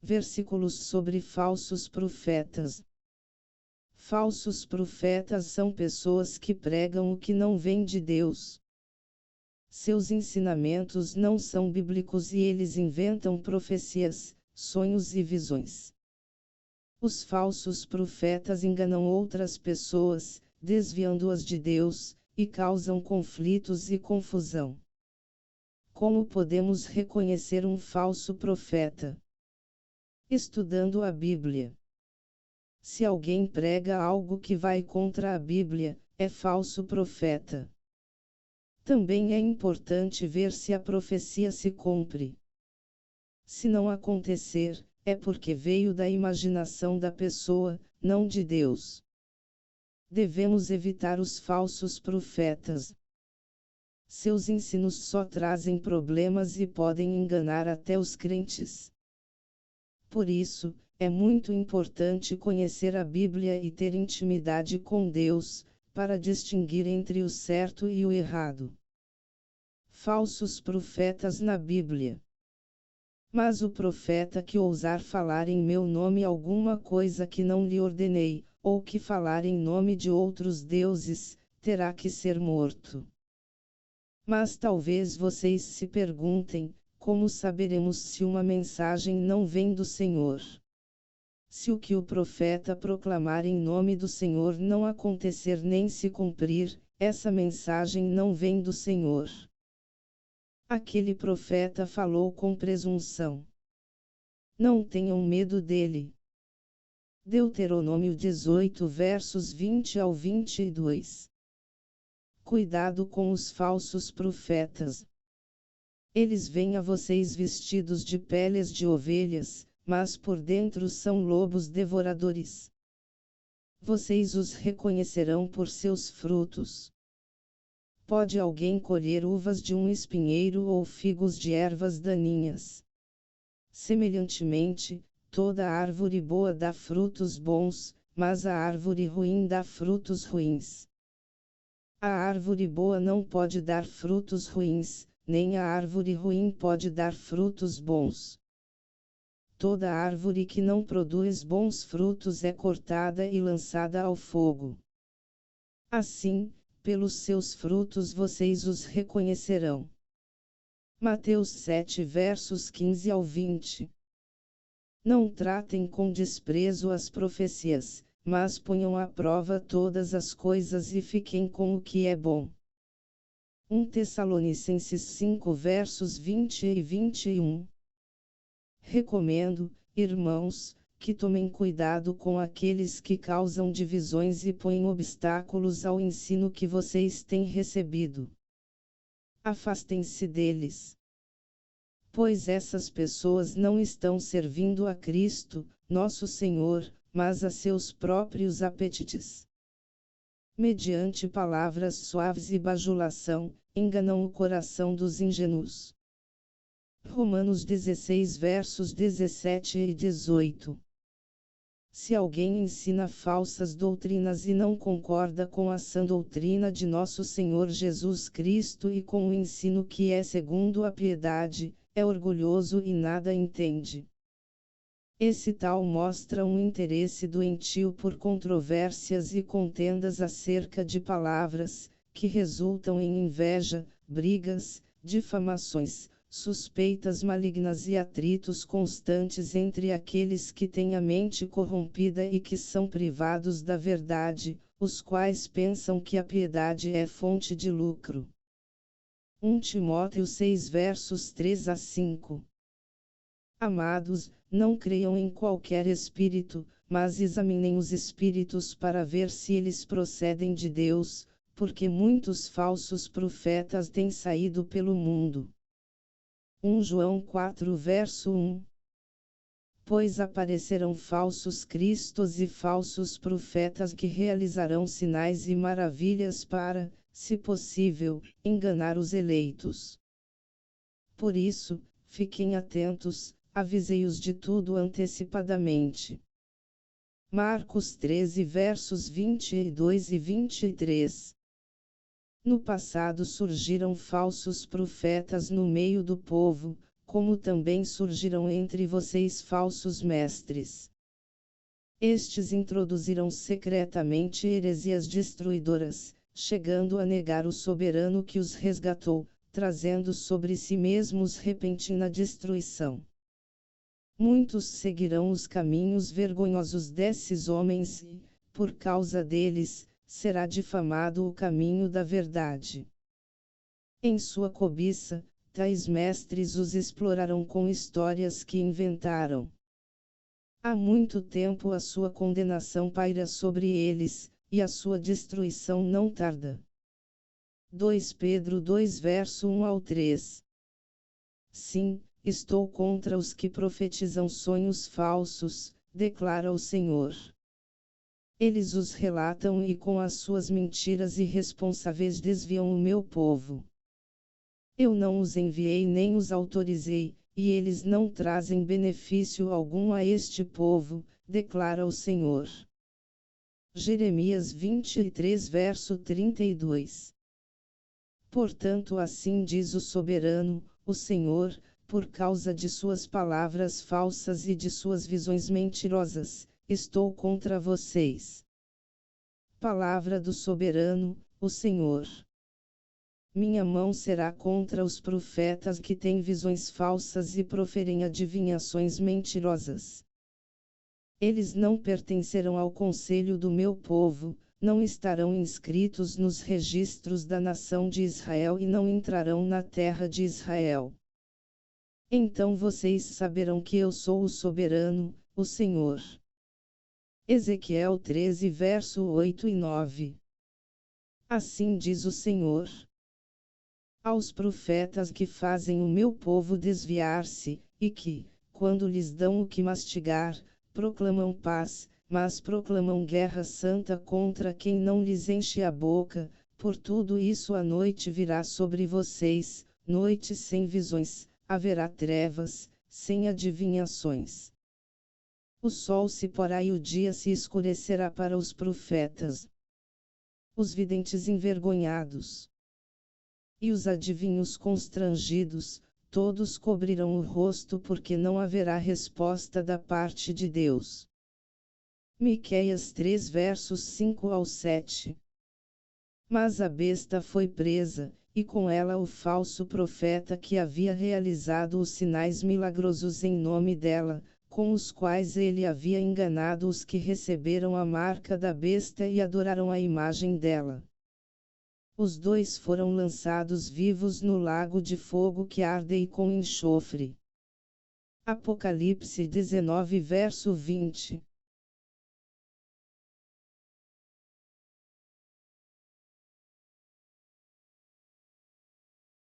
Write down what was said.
versículos sobre falsos profetas. Falsos profetas são pessoas que pregam o que não vem de Deus. Seus ensinamentos não são bíblicos e eles inventam profecias, sonhos e visões. Os falsos profetas enganam outras pessoas, desviando-as de Deus, e causam conflitos e confusão. Como podemos reconhecer um falso profeta? Estudando a Bíblia. Se alguém prega algo que vai contra a Bíblia, é falso profeta. Também é importante ver se a profecia se cumpre. Se não acontecer, é porque veio da imaginação da pessoa, não de Deus. Devemos evitar os falsos profetas. Seus ensinos só trazem problemas e podem enganar até os crentes. Por isso, é muito importante conhecer a Bíblia e ter intimidade com Deus, para distinguir entre o certo e o errado. Falsos profetas na Bíblia. Mas o profeta que ousar falar em meu nome alguma coisa que não lhe ordenei, ou que falar em nome de outros deuses, terá que ser morto. Mas talvez vocês se perguntem, como saberemos se uma mensagem não vem do Senhor? Se o que o profeta proclamar em nome do Senhor não acontecer nem se cumprir, essa mensagem não vem do Senhor. Aquele profeta falou com presunção. Não tenham medo dele. Deuteronômio 18 versos 20 ao 22. Cuidado com os falsos profetas. Eles vêm a vocês vestidos de peles de ovelhas, mas por dentro são lobos devoradores. Vocês os reconhecerão por seus frutos. Pode alguém colher uvas de um espinheiro ou figos de ervas daninhas? Semelhantemente, toda árvore boa dá frutos bons, mas a árvore ruim dá frutos ruins. A árvore boa não pode dar frutos ruins, nem a árvore ruim pode dar frutos bons. Toda árvore que não produz bons frutos é cortada e lançada ao fogo. Assim, pelos seus frutos vocês os reconhecerão. Mateus 7 versos 15 ao 20. Não tratem com desprezo as profecias, mas ponham à prova todas as coisas e fiquem com o que é bom. 1 Tessalonicenses 5 versos 20 e 21. Recomendo, irmãos, que tomem cuidado com aqueles que causam divisões e põem obstáculos ao ensino que vocês têm recebido. Afastem-se deles. Pois essas pessoas não estão servindo a Cristo, nosso Senhor, mas a seus próprios apetites. Mediante palavras suaves e bajulação, enganam o coração dos ingênuos. Romanos 16 versos 17 e 18. Se alguém ensina falsas doutrinas e não concorda com a sã doutrina de nosso Senhor Jesus Cristo e com o ensino que é segundo a piedade, é orgulhoso e nada entende. Esse tal mostra um interesse doentio por controvérsias e contendas acerca de palavras, que resultam em inveja, brigas, difamações, suspeitas malignas e atritos constantes entre aqueles que têm a mente corrompida e que são privados da verdade, os quais pensam que a piedade é fonte de lucro. 1 Timóteo 6 versos 3 a 5. Amados, não creiam em qualquer espírito, mas examinem os espíritos para ver se eles procedem de Deus, porque muitos falsos profetas têm saído pelo mundo. 1 João 4 verso 1. Pois aparecerão falsos cristos e falsos profetas que realizarão sinais e maravilhas para, se possível, enganar os eleitos. Por isso, fiquem atentos, avisei-os de tudo antecipadamente. Marcos 13 versos 22 e 23. No passado surgiram falsos profetas no meio do povo, como também surgirão entre vocês falsos mestres. Estes introduzirão secretamente heresias destruidoras, chegando a negar o soberano que os resgatou, trazendo sobre si mesmos repentina destruição. Muitos seguirão os caminhos vergonhosos desses homens e, por causa deles, será difamado o caminho da verdade. Em sua cobiça, tais mestres os explorarão com histórias que inventaram. Há muito tempo a sua condenação paira sobre eles, e a sua destruição não tarda. 2 Pedro 2 verso 1 ao 3. Sim, estou contra os que profetizam sonhos falsos, declara o Senhor. Eles os relatam e com as suas mentiras irresponsáveis desviam o meu povo. Eu não os enviei nem os autorizei, e eles não trazem benefício algum a este povo, declara o Senhor. Jeremias 23 verso 32. Portanto, assim diz o soberano, o Senhor, por causa de suas palavras falsas e de suas visões mentirosas, estou contra vocês. Palavra do soberano, o Senhor. Minha mão será contra os profetas que têm visões falsas e proferem adivinhações mentirosas. Eles não pertencerão ao conselho do meu povo, não estarão inscritos nos registros da nação de Israel e não entrarão na terra de Israel. Então vocês saberão que eu sou o soberano, o Senhor. Ezequiel 13 verso 8 e 9. Assim diz o Senhor. Aos profetas que fazem o meu povo desviar-se, e que, quando lhes dão o que mastigar, proclamam paz, mas proclamam guerra santa contra quem não lhes enche a boca, por tudo isso a noite virá sobre vocês, noite sem visões, haverá trevas, sem adivinhações. O sol se porá e o dia se escurecerá para os profetas. Os videntes envergonhados e os adivinhos constrangidos, todos cobrirão o rosto porque não haverá resposta da parte de Deus. Miqueias 3 versos 5 ao 7. Mas a besta foi presa, e com ela o falso profeta que havia realizado os sinais milagrosos em nome dela, com os quais ele havia enganado os que receberam a marca da besta e adoraram a imagem dela. Os dois foram lançados vivos no lago de fogo que arde e com enxofre. Apocalipse 19 verso 20.